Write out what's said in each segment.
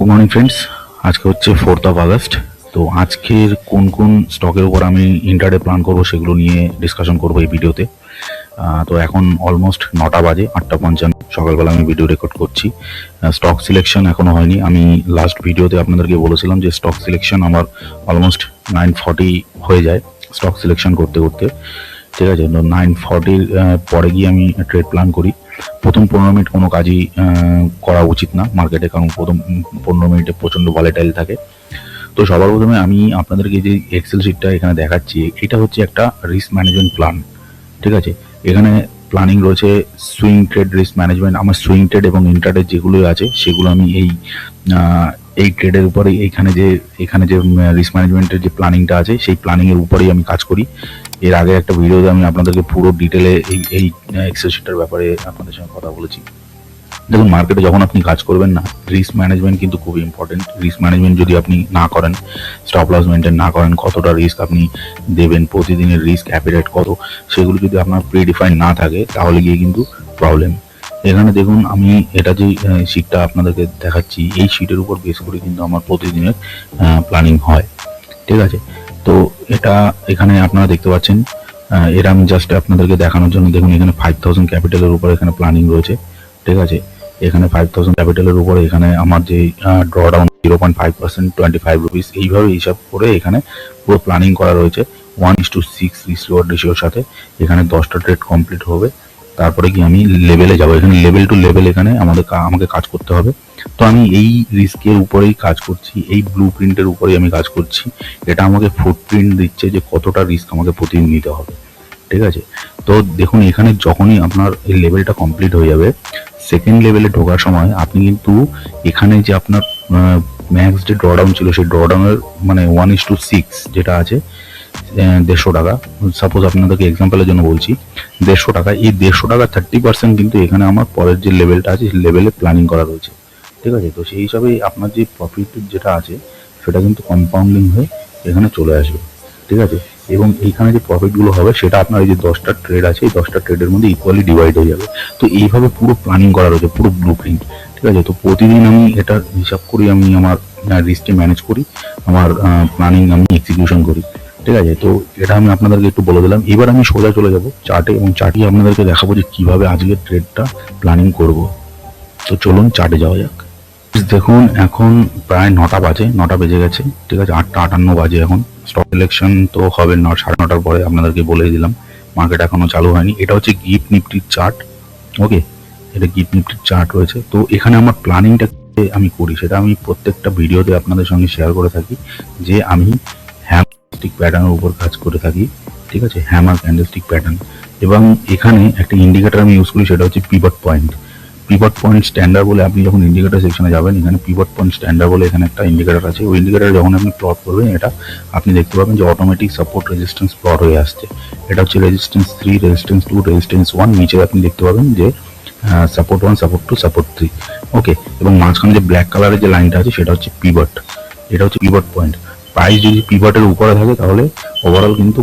Good morning friends, আজকে হচ্ছে 4th of August. তো আজকের কোন কোন স্টকের উপর আমি ইন্টারডে প্ল্যান করব সেগুলো নিয়ে ডিসকাশন করব এই ভিডিওতে। তো এখন অলমোস্ট 9টা বাজে, 8:55 সকালবেলা আমি ভিডিও রেকর্ড করছি। স্টক সিলেকশন এখনও হয়নি। আমি লাস্ট ভিডিওতে আপনাদেরকে বলেছিলাম যে স্টক সিলেকশন আমার অলমোস্ট 9:40 হয়ে যায় স্টক সিলেকশন করতে করতে। ঠিক আছে, তো 9:40 পরে গিয়ে আমি ট্রেড প্ল্যান করি। প্রথম 15 মিনিট কোনো কাজই করা উচিত না মার্কেটে, কারণ প্রথম 15 মিনিটে প্রচণ্ড ভলেটাইল থাকে। তো সবার প্রথমে আমি আপনাদেরকে যে এক্সেল শিটটা এখানে দেখাচ্ছি, এটা হচ্ছে একটা রিস্ক ম্যানেজমেন্ট প্ল্যান। ঠিক আছে, এখানে প্ল্যানিং রয়েছে সুইং ট্রেড রিস্ক ম্যানেজমেন্ট। আমার সুইং ট্রেড এবং ইন্টারডে যেগুলো আছে সেগুলো আমি এই ট্রেডের উপরে এখানে যে রিস্ক ম্যানেজমেন্টের যে প্ল্যানিংটা আছে সেই প্ল্যানিংয়ের উপরেই আমি কাজ করি। এর আগে একটা ভিডিওতে আমি আপনাদেরকে পুরো ডিটেলে এই এক্সেল শিটটার ব্যাপারে আপনাদের সঙ্গে কথা বলেছি। দেখুন, মার্কেটে যখন আপনি কাজ করবেন না, রিস্ক ম্যানেজমেন্ট কিন্তু খুব ইম্পর্টেন্ট। রিস্ক ম্যানেজমেন্ট যদি আপনি না করেন, স্টপ লস মেনটেন না করেন, কতটা রিস্ক আপনি দেবেন, প্রতিদিনের রিস্ক অ্যাপিটাইট কত, সেগুলো যদি আপনার প্রিডিফাইন না থাকে তাহলে গিয়ে কিন্তু প্রবলেম। এখানে দেখুন, আমি এটা যে শিটটা আপনাদেরকে দেখাচ্ছি, এই শিটের উপর বেস করে কিন্তু আমার প্রতিদিনের প্ল্যানিং হয়। ঠিক আছে, তো এটা এখানে আপনারা দেখতে পাচ্ছেন। এটা আমি জাস্ট আপনাদেরকে দেখানোর জন্য, দেখুন এখানে 5000 ক্যাপিটালের উপর এখানে প্ল্যানিং রয়েছে। ঠিক আছে, এখানে 5000 ক্যাপিটালের উপরে এখানে আমার যে ড্রডাউন 0.5%, 25 রুপিস, এইভাবে হিসাব করে এখানে পুরো প্ল্যানিং করা রয়েছে 1:6 রিস্ক রিওয়ার্ড রেশিওর সাথে। এখানে 10টা ট্রেড কমপ্লিট হবে, তারপরে কি আমি লেভেলে যাব। এখানে লেভেল টু লেভেল এখানে আমাকে কাজ করতে হবে। তো আমি এই রিস্কের উপরেই কাজ করছি, এই ব্লু প্রিন্টের উপরেই আমি কাজ করছি। এটা আমাকে ফুটপ্রিন্ট দিচ্ছে যে কতটা রিস্ক আমাকে প্রতিদিন নিতে হবে। ঠিক আছে, তো দেখুন এখানে যখনই আপনার এই লেভেলটা কমপ্লিট হয়ে যাবে, সেকেন্ড লেভেলে ঢোকার সময় আপনি কিন্তু এখানে যে আপনার ম্যাক্স যে ড্রডাউন ছিল, সেই ড্রডাউনের মানে 1:6 যেটা আছে 150 টাকা, সাপোজ আপনাদেরকে এক্সাম্পলের জন্য বলছি 150 টাকা, এই 150 টাকা 30% কিন্তু এখানে আমার পরের যে লেভেলটা আছে সেই লেভেলে প্ল্যানিং করা রয়েছে। ঠিক আছে, তো সেই হিসাবে আপনার যে প্রফিট যেটা আছে সেটা কিন্তু কম্পাউন্ডিং হয়ে এখানে চলে আসবে। ঠিক আছে, এবং এইখানে যে প্রফিটগুলো হবে সেটা আপনার এই যে 10টা ট্রেড আছে, এই 10টা ট্রেডের মধ্যে ইকুয়ালি ডিভাইড হয়ে যাবে। তো এইভাবে পুরো প্ল্যানিং করা রয়েছে, পুরো ব্লু প্রিন্ট। ঠিক আছে, তো প্রতিদিন আমি এটা হিসাব করি, আমি আমার রিস্ককে ম্যানেজ করি, আমার প্ল্যানিং আমি এক্সিকিউশন করি। ঠিক আছে, তো এটা আমি আপনাদেরকে একটু বলে দিলাম। এবার আমি সোজা চলে যাব চার্টে, এবং চার্টে আপনাদেরকে দেখাবো যে কিভাবে আজকের ট্রেডটা প্ল্যানিং করব। তো চলুন চার্টে যাওয়া যাক। দেখুন এখন প্রায় 9টা বাজে, 9টা বেজে গেছে। ঠিক আছে, 8:58 বাজে এখন। স্টক সিলেকশন তো হবে 9:30 পরে, আপনাদেরকে বলে দিলাম। মার্কেট এখনো চালু হয়নি। এটা হচ্ছে গিফট নিফটির চার্ট। ওকে, এটা গিফট নিফটির চার্ট রয়েছে। তো এখানে আমার প্ল্যানিংটা আমি করি সেটা আমি প্রত্যেকটা ভিডিওতে আপনাদের সঙ্গে শেয়ার করে থাকি, যে আমি হ্যামার প্যাটার্নের উপর কাজ করে থাকি। ঠিক আছে, হ্যামার ক্যান্ডেলস্টিক প্যাটার্ন। এবং এখানে একটা ইন্ডিকেটর আমি ইউজ করি, সেটা হচ্ছে pivot point. Pivot point standard বলে, আপনি যখন ইন্ডিকেটর সেকশনে যাবেন, এখানে পিভট পয়েন্ট স্ট্যান্ডার্ড বলে এখানে একটা ইন্ডিকেটর আছে। ওই ইন্ডিকেটর যখন আপনি প্লট করবেন, এটা আপনি দেখতে পাবেন যে অটোমেটিক সাপোর্ট রেজিস্ট্যান্স প্লট হয়ে আসছে। এটা হচ্ছে রেজিস্ট্যান্স 3, রেজিস্ট্যান্স 2, রেজিস্ট্যান্স 1। নিচে আপনি দেখতে পাবেন যে সাপোর্ট 1, সাপোর্ট 2, সাপোর্ট 3। ওকে, এবং মাঝখানে যে ব্ল্যাক কালারের যে লাইনটা আছে সেটা হচ্ছে পিভট। এটা হচ্ছে পিভট পয়েন্ট। প্রাইস যদি পিভটের উপরে থাকে তাহলে ওভারঅল কিন্তু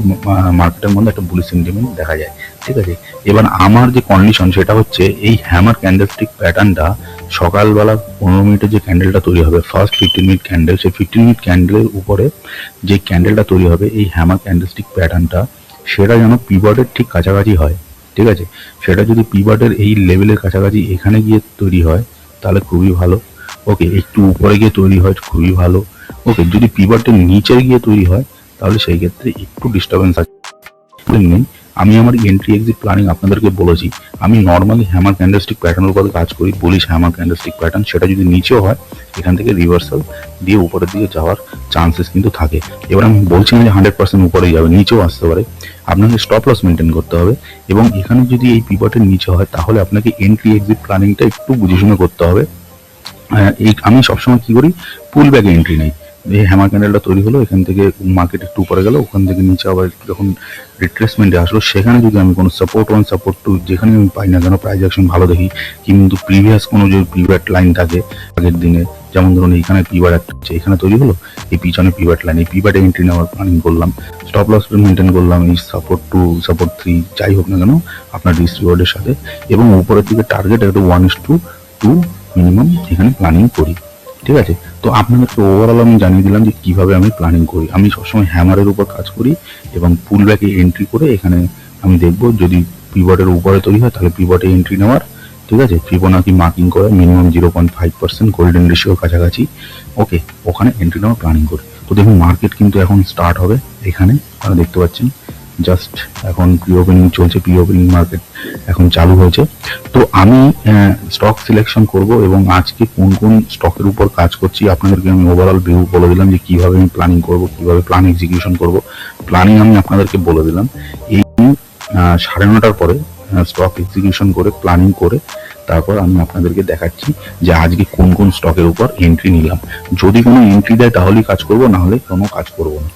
মার্কেটের মধ্যে একটা বুলিশ সেন্টিমেন্ট দেখা যায়। ঠিক আছে, এবার আমার যে কন্ডিশন সেটা হচ্ছে এই হ্যামার ক্যান্ডেলস্টিক প্যাটার্নটা সকালবেলা 15 মিনিটের যে ক্যান্ডেলটা তৈরি হবে, ফার্স্ট 15 মিনিট ক্যান্ডেল, সেই 15 মিনিট ক্যান্ডেলের উপরে যে ক্যান্ডেলটা তৈরি হবে এই হ্যামার ক্যান্ডেলস্টিক প্যাটার্নটা, সেটা যেন পিভটের ঠিক কাছাকাছি হয়। ঠিক আছে, সেটা যদি পিভটের এই লেভেলের কাছাকাছি এখানে গিয়ে তৈরি হয় তাহলে খুবই ভালো। ওকে, একটু উপরে গিয়ে তৈরি হয় খুবই ভালো। ওকে, যদি পিভটের নিচে গিয়ে তৈরি হয় তাহলে সেই ক্ষেত্রে একটু ডিস্টারবেন্স আছে। নেই, আমি আমার এন্ট্রি এক্সিট প্ল্যানিং আপনাদেরকে বলেছি। আমি নর্মালি হ্যামার ক্যান্ডেলস্টিক প্যাটার্নের উপরে কাজ করি, বলিস হ্যামার ক্যান্ডেলস্টিক প্যাটার্ন, সেটা যদি নিচেও হয় এখান থেকে রিভার্সাল দিয়ে উপরের দিকে যাওয়ার চান্সেস কিন্তু থাকে। এবার আমি বলছি না যে 100% উপরে যাবে, নিচেও আসতে পারে। আপনাকে স্টপ লস মেনটেন করতে হবে, এবং এখানে যদি এই পিভটের নিচে হয় তাহলে আপনাকে এন্ট্রি এক্সিট প্ল্যানিংটা একটু বুঝে শুনে করতে হবে। আমি সবসময় কি করি, পুল ব্যাক এন্ট্রি নেই। এই হ্যামার ক্যান্ডেলটা তৈরি হলো, এখান থেকে মার্কেট একটু উপরে গেল, ওখান থেকে নিচে আবার যখন রিট্রেসমেন্টে আসলো, সেখানে যদি আমি কোনো সাপোর্ট 1, সাপোর্ট 2 যেখানে আমি পাই না কেন, প্রাইস অ্যাকশন ভালো দেখি, কিন্তু প্রিভিয়াস কোনো যে পিভট লাইন থাকে আগের দিনে, যেমন ধরুন এখানে পিভট একটা হচ্ছে, এখানে তৈরি হলো, এই পিছনে পিভট লাইন, এই পিভটে এন্ট্রি নেওয়ার প্ল্যানিং করলাম, স্টপ লস মেনটেন করলাম এই সাপোর্ট 2, সাপোর্ট 3 যাই হোক না কেন আপনার রিস্ক রিওয়ার্ডের সাথে, এবং উপরের দিকে টার্গেট একটা 1:2 মিনিমাম এখানে প্ল্যানিং করি। ঠিক আছে। তো আপনাদেরকে ওভারঅল আমি জানিয়ে দিলাম যে কিভাবে আমি প্ল্যানিং করি। আমি সবসময় হ্যামারের উপর কাজ করি এবং পুল ব্যাকে এন্ট্রি করে এখানে আমি দেখব যদি পিভটের উপরে তৈরি হয় তাহলে পিভটে এন্ট্রি নেওয়ার, ঠিক আছে। ফিবোনাকি মার্কিং করে মিনিমাম 0.5% গোল্ডেন রেশিওর কাছাকাছি, ওকে, ওখানে এন্ট্রি নেওয়ার প্ল্যানিং করি। তো দেখুন মার্কেট কিন্তু এখন স্টার্ট হবে, এখানে আপনারা দেখতে পাচ্ছেন জাস্ট এখন প্রি ওপেনিং চলছে, প্রি ওপেনিং মার্কেট এখন চালু হয়েছে। তো আমি স্টক সিলেকশন করব এবং আজকে কোন কোন স্টকের উপর কাজ করছি আপনাদেরকে আমি ওভারঅল ভিউ বলে দিলাম যে কিভাবে আমি প্ল্যানিং করব, কিভাবে প্ল্যান এক্সিকিউশন করব। প্ল্যানিং আমি আপনাদেরকে বলে দিলাম। এই 9:30টার পরে স্টক এক্সিকিউশন করে প্ল্যানিং করে তারপর আমি আপনাদেরকে দেখাচ্ছি যে আজকে কোন কোন স্টকের উপর এন্ট্রি নিলাম। যদি কোনো এন্ট্রি দেয় তাহলেই কাজ করব, না হলে কোনো কাজ করব না,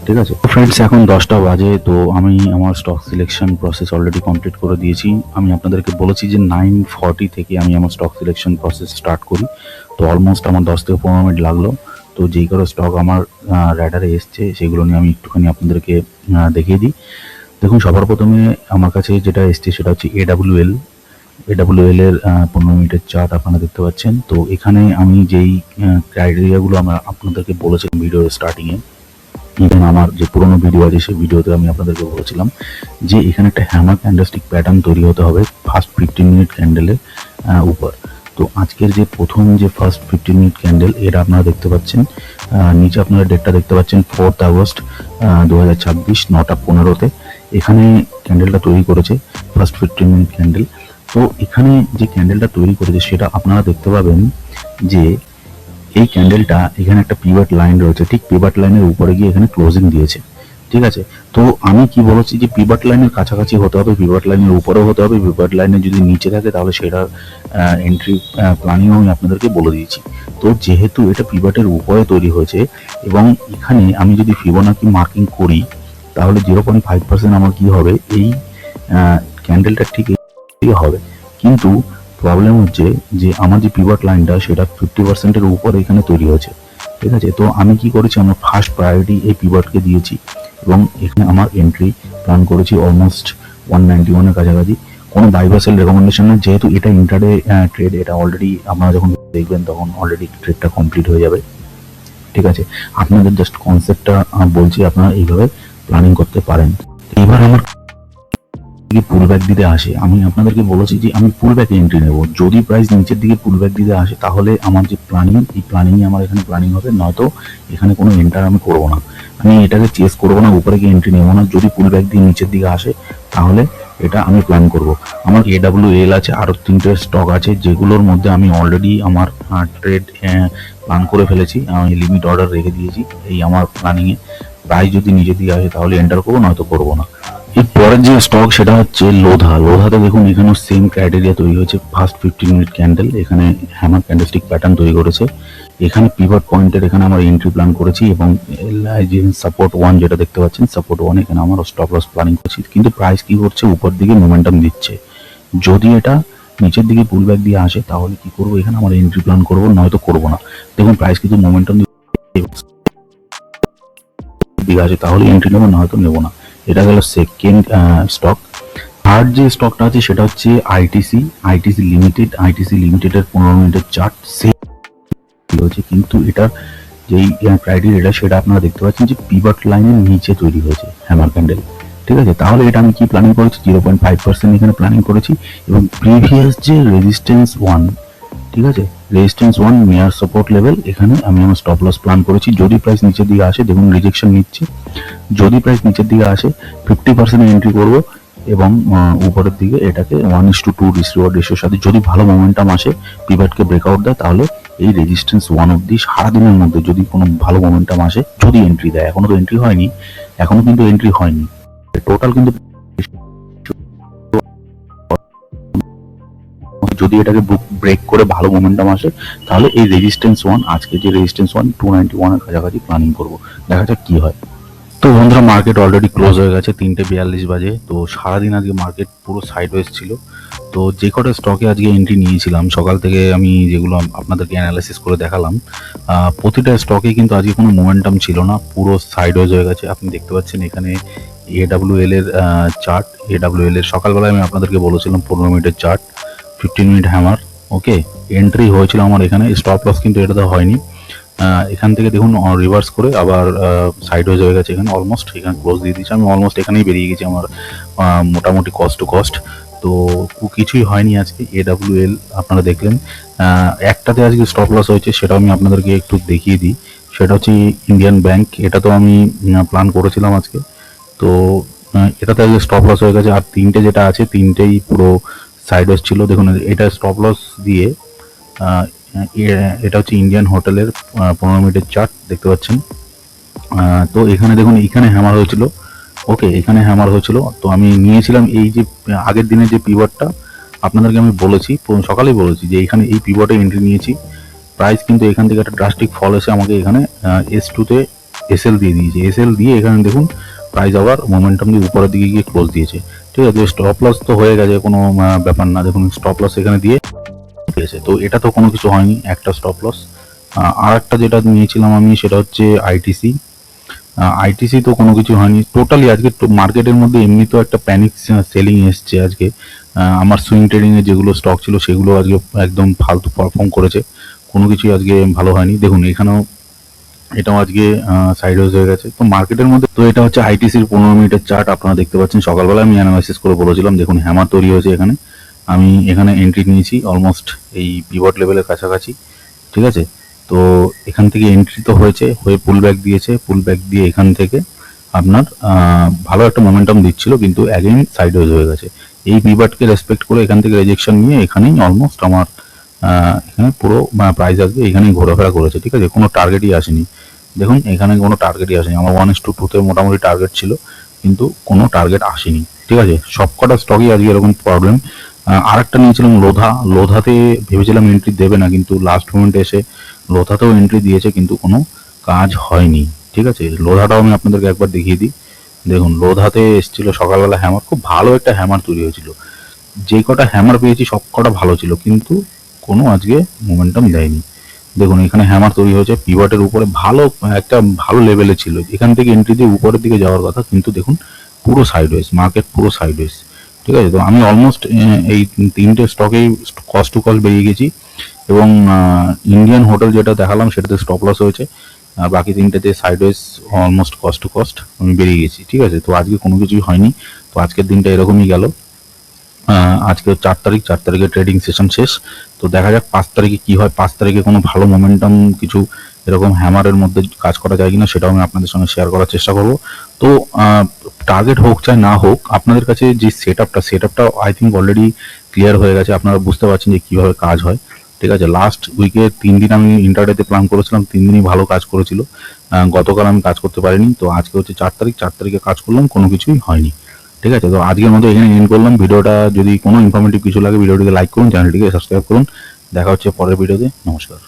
ঠিক আছে। ফ্রেন্ডস এখন 10টা বাজে, তো আমি আমার stock selection process already complete করে দিয়েছি। আমি আপনাদেরকে বলেছি যে 9:40 থেকে আমি আমার স্টক সিলেকশন প্রসেস স্টার্ট করি। তো অলমোস্ট আমার 10 থেকে 15 মিনিট লাগলো। তো যেই করে স্টক আমার র্যাডারে এসছে সেগুলো নিয়ে আমি একটুখানি আপনাদেরকে দেখিয়ে দিই। দেখুন সবার প্রথমে আমার কাছে যেটা এসছে সেটা হচ্ছে এডাব্লিউএল এর 15 মিনিটের চার্ট আপনারা দেখতে পাচ্ছেন। তো এখানে আমি যেই ক্রাইটেরিয়াগুলো আমরা আপনাদেরকে বলেছিলাম ভিডিও স্টার্টিংয়ে, ইভেন আমার যে পুরোনো ভিডিও আছে সেই ভিডিওতে আমি আপনাদেরকে বলেছিলাম যে এখানে একটা হ্যামার ক্যান্ডেলস্টিক প্যাটার্ন তৈরি হতে হবে ফার্স্ট 15 মিনিট ক্যান্ডেলের উপর। তো আজকের যে প্রথম যে ফার্স্ট 15 মিনিট ক্যান্ডেল এটা আপনারা দেখতে পাচ্ছেন, নিচে আপনারা ডেটটা দেখতে পাচ্ছেন 4 আগস্ট 2026 9:15-তে এখানে ক্যান্ডেলটা তৈরি করেছে ফার্স্ট 15 মিনিট ক্যান্ডেল। তো এখানে যে ক্যান্ডেলটা তৈরি করেছে সেটা আপনারা দেখতে পাবেন যে এই ক্যান্ডেলটা এখানে একটা পিভট লাইন রয়েছে, ঠিক পিভট লাইনের উপরে গিয়ে এখানে ক্লোজিং দিয়েছে, ঠিক আছে। তো আমি কি বলেছি যে পিভট লাইনের কাছাকাছি হতে হবে, পিভট লাইনের উপরেও হতে হবে, পিভট লাইনে যদি নিচে থাকে তাহলে সেটা এন্ট্রি প্ল্যানিংও আমি আপনাদেরকে বলে দিয়েছি। তো যেহেতু এটা পিভটের উপরে তৈরি হয়েছে এবং এখানে আমি যদি ফিবোনাকি মার্কিং করি তাহলে 0.5% আমার কি হবে, এই ক্যান্ডেলটা ঠিক এই হবে। কিন্তু প্রবলেম হচ্ছে যে আমার যে পিভট লাইনটা সেটা 50%-এর উপরে এখানে তৈরি হয়েছে, ঠিক আছে। তো আমি কি করেছি, আমার ফার্স্ট প্রায়োরিটি এই পিভটকে দিয়েছি এবং এখানে আমার এন্ট্রি প্ল্যান করেছি অলমোস্ট 191-এর কাছাকাছি। কোনো বাই বা সেল রেকমেন্ডেশন না, যেহেতু এটা ইন্টারডে ট্রেড, এটা অলরেডি আপনারা যখন দেখবেন তখন অলরেডি ট্রেডটা কমপ্লিট হয়ে যাবে, ঠিক আছে। আপনাদের জাস্ট কনসেপ্টটা বলছি, আপনারা এইভাবে প্ল্যানিং করতে পারেন। এবার আমার পুল ব্যাক দিতে আসে, আমি আপনাদেরকে বলেছি যে আমি পুল ব্যাকে এন্ট্রি নেব। যদি প্রাইস নিচের দিকে পুল ব্যাক দিতে আসে তাহলে আমার যে প্ল্যানিং, এই প্ল্যানিংয়ে আমার এখানে প্ল্যানিং হবে, নয়তো এখানে কোনো এন্টার আমি করবো না, আমি এটাকে চেস করবো না, উপরে গিয়ে এন্ট্রি নেবো না। যদি পুল ব্যাক দিয়ে নিচের দিকে আসে তাহলে এটা আমি প্ল্যান করব। আমার এডাব্লিউএল আছে, আরও 3টে স্টক আছে যেগুলোর মধ্যে আমি অলরেডি আমার ট্রেড প্ল্যান করে ফেলেছি, আমি লিমিট অর্ডার রেখে দিয়েছি এই আমার প্ল্যানিংয়ে। প্রাইস যদি নিচের দিকে আসে তাহলে এন্টার করবো, নয়তো করবো না। এর পরের যে স্টক সেটা হচ্ছে লোধাতে দেখুন এখানেও সেম ক্রাইটেরিয়া তৈরি হয়েছে, ফার্স্ট 15 মিনিট ক্যান্ডেল এখানে হ্যামার ক্যান্ডেলস্টিক প্যাটার্ন তৈরি করেছে। এখানে পিভট পয়েন্টের এখানে আমার এন্ট্রি প্ল্যান করেছি এবং সাপোর্ট 1 যেটা দেখতে পাচ্ছেন, সাপোর্ট 1 এখানে আমার স্টপ লস প্ল্যানিং করছি। কিন্তু প্রাইস কি করছে, উপর দিকে মোমেন্টাম দিচ্ছে। যদি এটা নিচের দিকে পুল ব্যাক দিয়ে আসে তাহলে কি করবো, এখানে আমার এন্ট্রি প্ল্যান করবো, নয়তো করবো না। দেখুন প্রাইস কিন্তু মোমেন্টাম দিকে আসে তাহলে এন্ট্রি নেবো, নয়তো নেবো না। এটা গেল সেকেন্ড স্টক। থার্ড যে স্টকটা আছে সেটা হচ্ছে আইটিসি লিমিটেডের 15 মিনিটের চার্ট সেম হয়েছে, কিন্তু এটার যেই ক্রাইটেরিয়াটা সেটা আপনারা দেখতে পাচ্ছেন যে পিভট লাইনের নিচে তৈরি হয়েছে হ্যামার ক্যান্ডেল, ঠিক আছে। তাহলে এটা আমি কি প্ল্যানিং করেছি, 0.5% এখানে প্ল্যানিং করেছি এবং প্রিভিয়াস যে রেজিস্ট্যান্স 1, ঠিক আছে, রেজিস্ট্যান্স 1 নিয়ার সাপোর্ট লেভেল, এখানে আমি আমার স্টপ লস প্ল্যান করেছি। যদি প্রাইস নিচের দিকে আসে, দেখুন রিজেকশন নিচ্ছে, যদি প্রাইস নিচের দিকে আসে 50% এন্ট্রি করবো এবং উপরের দিকে এটাকে 1:2 রিস্ক রিওয়ার্ড রেশিওর সাথে যদি ভালো মোমেন্টাম আসে, পিভটকে ব্রেকআউট দেয়, তাহলে এই রেজিস্ট্যান্স 1 অবধি সারাদিনের মধ্যে যদি কোনো ভালো মোমেন্টাম আসে, যদি এন্ট্রি দেয়, এখনো তো এন্ট্রি হয়নি, এখনো কিন্তু এন্ট্রি হয়নি, টোটাল কিন্তু যদি এটাকে ব্রেক করে ভালো মোমেন্টাম আসে তাহলে এই রেজিস্ট্যান্স 1, আজকে যে রেজিস্ট্যান্স 1 291 এর কাছাকাছি প্ল্যানিং করবো, দেখা যাক কি হয়। তো বন্ধুরা মার্কেট অলরেডি ক্লোজ হয়ে গেছে, 3:42 বাজে। তো সারাদিন আজকে মার্কেট পুরো সাইডওয়েজ ছিল। তো যে কটা স্টকে আজকে এন্ট্রি নিয়েছিলাম সকাল থেকে, আমি যেগুলো আপনাদেরকে অ্যানালাইসিস করে দেখালাম, প্রতিটা স্টকে কিন্তু আজকে কোনো মোমেন্টাম ছিল না, পুরো সাইডওয়েজ হয়ে গেছে। আপনি দেখতে পাচ্ছেন এখানে এডাব্লিউএল এর চার্ট, এডাব্লিউএল এর সকালবেলায় আমি আপনাদেরকে বলেছিলাম 15 মিনিটের চার্ট, 15 মিনিট হ্যামার, ওকে, এন্ট্রি হয়েছিল আমার এখানে, স্টপ লস কিন্তু এটাতে হয়নি। এখান থেকে দেখুন রিভার্স করে আবার সাইড হয়ে গেছে, এখানে অলমোস্ট এখানে ক্লোজ দিয়ে দিয়েছি আমি, অলমোস্ট এখানেই বেরিয়ে গেছি আমার মোটামুটি কস্ট টু কস্ট। তো কিছুই হয়নি আজকে। AWL আপনারা দেখলেন, একটাতে আজকে স্টপ লস হয়েছে, সেটাও আমি আপনাদেরকে একটু দেখিয়ে দিই। সেটা হচ্ছে ইন্ডিয়ান ব্যাংক, এটা তো আমি প্ল্যান করেছিলাম আজকে। তো এটাতে আজকে স্টপ লস হয়ে গেছে। আর তিনটে যেটা আছে তিনটেই পুরো সাইড ওয়েজ ছিল। দেখুন এটা স্টপ লস দিয়ে এটা হচ্ছে ইন্ডিয়ান হোটেলের 15 মিনিটের চার্ট দেখতে পাচ্ছেন। তো এখানে দেখুন এখানে হ্যামার হয়েছিল, ওকে এখানে হ্যামার হয়েছিল। তো আমি নিয়েছিলাম এই যে আগের দিনের যে পিভটটা আপনাদেরকে আমি বলেছি, সকালেই বলেছি যে এখানে এই পিভটে এন্ট্রি নিয়েছি। প্রাইস কিন্তু এখান থেকে একটা ড্রাস্টিক ফল এসে আমাকে এখানে S2-তে SL দিয়ে দিয়েছে। SL দিয়ে এখানে দেখুন প্রাইস আবার মোমেন্টাম দিয়ে উপরের দিকে গিয়ে ক্লোজ দিয়েছে। ঠিক আছে, স্টপ লস তো হয়ে গেছে, কোনো ব্যাপার না। দেখুন স্টপ লস এখানে দিয়ে দিয়েছে, তো এটা তো কোনো কিছু হয়নি, একটা স্টপ লস। আর একটা যেটা নিয়েছিলাম আমি সেটা হচ্ছে আইটিসি তো কোনো কিছু হয়নি টোটালি। আজকে মার্কেটের মধ্যে এমনি তো একটা প্যানিক সেলিং এসছে আজকে। আমার সুইং ট্রেডিং এ যেগুলো স্টক ছিল সেগুলো আজকে একদম ফালতু পারফর্ম করেছে, কোনো কিছুই আজকে ভালো হয়নি। দেখুন এখানেও এটাও আজকে সাইড হয়ে গেছে। তো মার্কেটের মধ্যে তো এটা হচ্ছে আইটিসির 15 মিনিটের চার্ট আপনারা দেখতে পাচ্ছেন। সকালবেলা আমি অ্যানালাইসিস করে বলেছিলাম, দেখুন হ্যামার তৈরি হয়েছে এখানে। আমি এখানে এন্ট্রি নিয়েছি অলমোস্ট এই পিভট লেভেলের কাছাকাছি, ঠিক আছে। তো এখান থেকে এন্ট্রি তো হয়েছে, হয়ে পুল ব্যাক দিয়েছে, পুল ব্যাক দিয়ে এখান থেকে আপনার ভালো একটা মোমেন্টাম দিচ্ছিল, কিন্তু অ্যাগেইন সাইড হয়ে গেছে। এই পিভটকে রেসপেক্ট করে এখান থেকে রেজেকশন নিয়ে এখানেই অলমোস্ট আমার এখানে পুরো প্রাইস আসবে, এখানেই ঘোরাফেরা করেছে, ঠিক আছে। কোনো টার্গেটই আসেনি, দেখুন এখানে কোনো টার্গেটই আসেনি। আমার 1:2-তে মোটামুটি টার্গেট ছিল, কিন্তু কোনো টার্গেট আসেনি, ঠিক আছে। সবকটা স্টকই আজকে এরকম প্রবলেম। আর একটা নিয়েছিলাম লোধাতে ভেবেছিলাম এন্ট্রি দেবে না, কিন্তু লাস্ট মোমেন্টে এসে লোধাতেও এন্ট্রি দিয়েছে, কিন্তু কোনো কাজ হয়নি, ঠিক আছে। লোধাটাও আমি আপনাদেরকে একবার দেখিয়ে দিই। দেখুন লোধাতে এসেছিল সকালবেলা হ্যামার, খুব ভালো একটা হ্যামার তৈরি হয়েছিল। যে কটা হ্যামার পেয়েছি সব কটা ভালো ছিল, কিন্তু কোনো আজকে মোমেন্টাম দেয়নি। দেখুন এখানে হ্যামার তৈরি হয়েছে পিভটের উপরে, ভালো একটা ভালো লেভেলে ছিল, এখান থেকে এন্ট্রি দিয়ে উপরের দিকে যাওয়ার কথা, কিন্তু দেখুন পুরো সাইডওয়েজ, মার্কেট পুরো সাইডওয়েজ, ঠিক আছে। তো আমি অলমোস্ট এই তিনটে স্টকেই কস্ট টু কস্ট বেরিয়ে গেছি, এবং ইন্ডিয়ান হোটেল যেটা দেখালাম সেটাতে স্টপ লস হয়েছে, আর বাকি তিনটেতে sideways almost cost to cost আমি বেরিয়ে গেছি, ঠিক আছে। তো আজকে কোনো কিছুই হয়নি, তো আজকের দিনটা এরকমই গেল। আজকে 4 তারিখ, 4 তারিখে ট্রেডিং সেশন শেষ। তো দেখা যাক 5 তারিখে কি হয়। 5 তারিখে কোনো ভালো মোমেন্টাম কিছু এরকম হ্যামারের মধ্যে কাজ করা যায় কিনা সেটাও আমি আপনাদের সঙ্গে শেয়ার করার চেষ্টা করব। তো টার্গেট হোক চাই না হোক, আপনাদের কাছে যে সেটআপটা আই থিঙ্ক অলরেডি ক্লিয়ার হয়ে গেছে, আপনারা বুঝতে পারছেন যে কিভাবে কাজ হয়, ঠিক আছে। লাস্ট উইকে 3 দিন আমি ইন্টারডেতে প্ল্যান করেছিলাম, 3 দিনই ভালো কাজ করেছিল। গতকাল আমি কাজ করতে পারিনি, তো আজকে হচ্ছে 4 তারিখ, 4 তারিখে কাজ করলাম, কোনো কিছুই হয়নি, ঠিক আছে। তো আজকের মতো এখানে এন্ড করলাম ভিডিওটা। যদি কোনো ইনফরমেটিভ কিছু লাগে ভিডিওটিকে লাইক করুন, চ্যানেলটিকে সাবস্ক্রাইব করুন। দেখা হচ্ছে পরের ভিডিওতে, নমস্কার।